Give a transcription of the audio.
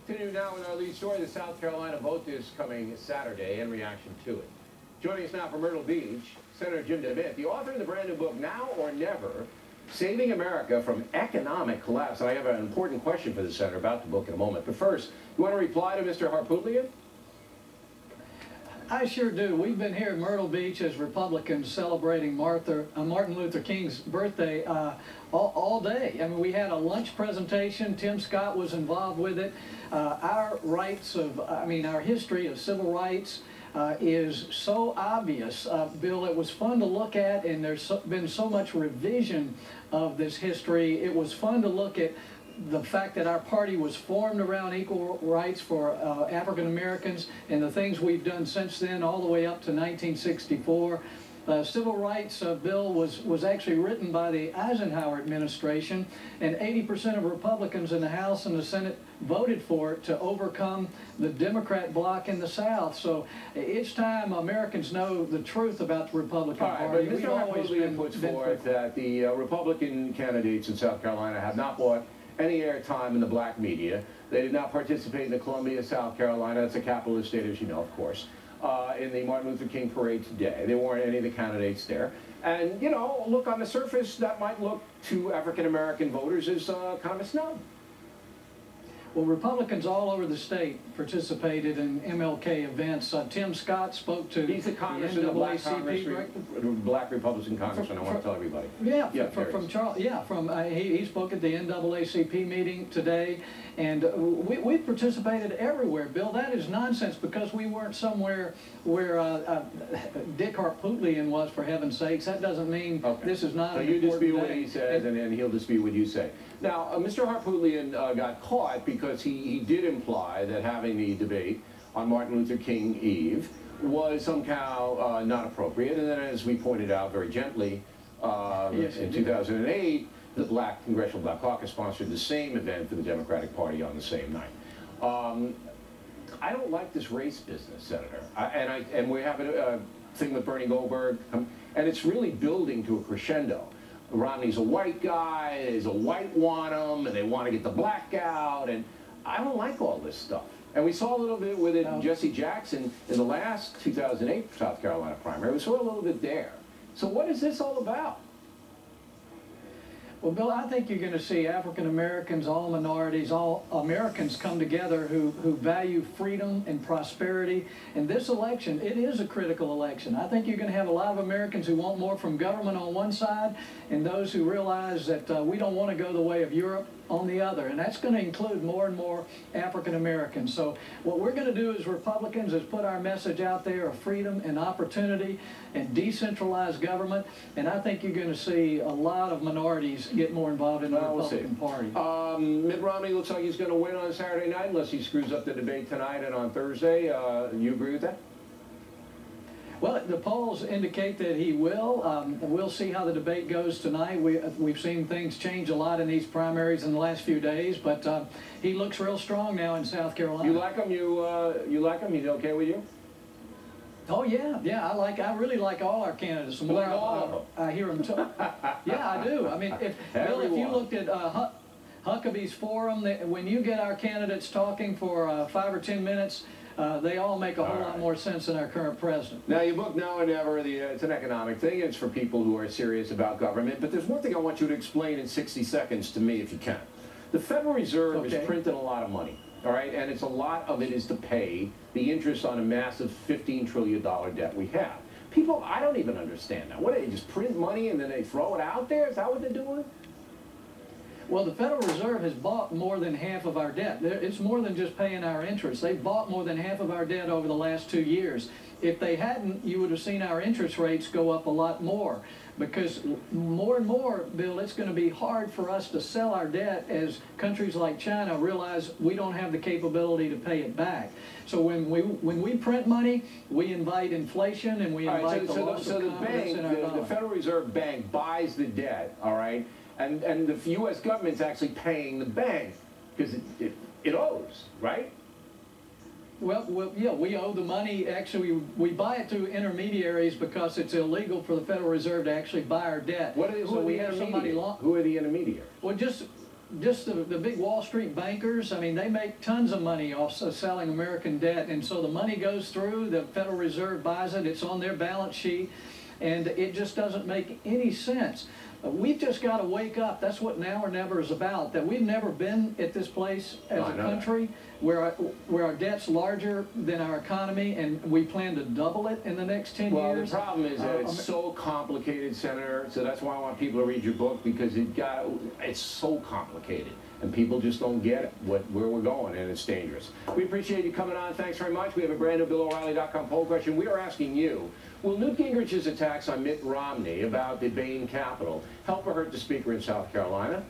Continue now with our lead story. The South Carolina vote is coming Saturday in reaction to it. Joining us now from Myrtle Beach, Senator Jim DeMint, the author of the brand new book, Now or Never, Saving America from Economic Collapse. And I have an important question for the Senator about the book in a moment. But first, you want to reply to Mr. Harpootlian? I sure do. We've been here in Myrtle Beach as Republicans celebrating Martin Luther King's birthday all day. I mean, we had a lunch presentation. Tim Scott was involved with it. Our history of civil rights is so obvious. Bill, it was fun to look at, and there's been so much revision of this history. It was fun to look at the fact that our party was formed around equal rights for African Americans, and the things we've done since then, all the way up to 1964. Civil rights bill was actually written by the Eisenhower administration, and 80% of Republicans in the House and the Senate voted for it to overcome the Democrat bloc in the South. So it's time Americans know the truth about the Republican Party. But Mr. Harpootlian puts forth that the Republican candidates in South Carolina have not bought any airtime in the black media. They did not participate in the Columbia, South Carolina, that's a capitalist state, as you know, of course, in the Martin Luther King parade today. There weren't any of the candidates there. And, you know, look, on the surface, that might look to African-American voters as kind of a snub. Well, Republicans all over the state participated in MLK events. Tim Scott spoke to He's the congressman, the black Republican congressman, I want to tell everybody. Yeah, from Charles. Yeah, he spoke at the NAACP meeting today, and we participated everywhere. Bill, that is nonsense, because we weren't somewhere where Dick Harpootlian was, for heaven's sakes. That doesn't mean this is not. So you dispute what he says, and then he'll dispute what you say. Now, Mr. Harpootlian got caught because he did imply that having the debate on Martin Luther King Eve was somehow not appropriate. And then, as we pointed out very gently, in 2008, the Congressional Black Caucus sponsored the same event for the Democratic Party on the same night. I don't like this race business, Senator. And we're having a thing with Bernie Goldberg, and it's really building to a crescendo. Romney's a white guy, there's a white want him, and they want to get the black out, and I don't like all this stuff. And we saw a little bit with it, Jesse Jackson, in the last 2008 South Carolina primary. We saw a little bit there. So what is this all about? Well, Bill, I think you're going to see African Americans, all minorities, all Americans come together who value freedom and prosperity. And this election, it is a critical election. I think you're going to have a lot of Americans who want more from government on one side, and those who realize that we don't want to go the way of Europe on the other. And that's going to include more and more African Americans. So what we're going to do as Republicans is put our message out there of freedom and opportunity and decentralized government. And I think you're going to see a lot of minorities get more involved in the Republican Party. Mitt Romney looks like he's going to win on Saturday night unless he screws up the debate tonight and on Thursday. You agree with that? Well, the polls indicate that he will. We'll see how the debate goes tonight. We've seen things change a lot in these primaries in the last few days, but he looks real strong now in South Carolina. You like him? You like him? He's okay with you? Oh yeah, yeah. I really like all our candidates. The more I hear them talk, yeah, I do. I mean, Bill, if you looked at Huckabee's forum, when you get our candidates talking for 5 or 10 minutes. They all make a whole lot more sense than our current president. Now, your book, Now or Never, it's an economic thing. It's for people who are serious about government. But there's one thing I want you to explain in 60 seconds to me, if you can. The Federal Reserve is printing a lot of money, all right? And a lot of it is to pay the interest on a massive $15 trillion debt we have. People, I don't even understand that. What, they just print money and then they throw it out there? Is that what they're doing? Well, the Federal Reserve has bought more than half of our debt. It's more than just paying our interest. They've bought more than half of our debt over the last 2 years. If they hadn't, you would have seen our interest rates go up a lot more. Because more and more, Bill, it's going to be hard for us to sell our debt as countries like China realize we don't have the capability to pay it back. So when we print money, we invite inflation and we invite the loss of confidence in our dollar. The Federal Reserve Bank buys the debt, all right? And the U.S. government's actually paying the bank because it owes, right? Well, yeah, we owe the money. Actually, we buy it through intermediaries because it's illegal for the Federal Reserve to actually buy our debt. Who are the intermediaries? Well, just the big Wall Street bankers, I mean, they make tons of money off selling American debt, and so the money goes through, the Federal Reserve buys it, it's on their balance sheet, and it just doesn't make any sense. We've just got to wake up. That's what Now or Never is about, that we've never been at this place as a country where our debt's larger than our economy, and we plan to double it in the next 10 years. Well, the problem is that it's so complicated, Senator, so that's why I want people to read your book, because it's so complicated, and people just don't get it, where we're going, and it's dangerous. We appreciate you coming on. Thanks very much. We have a brand new BillO'Reilly.com poll question. We are asking you, will Newt Gingrich's attacks on Mitt Romney about the Bain Capital help or hurt the Speaker in South Carolina?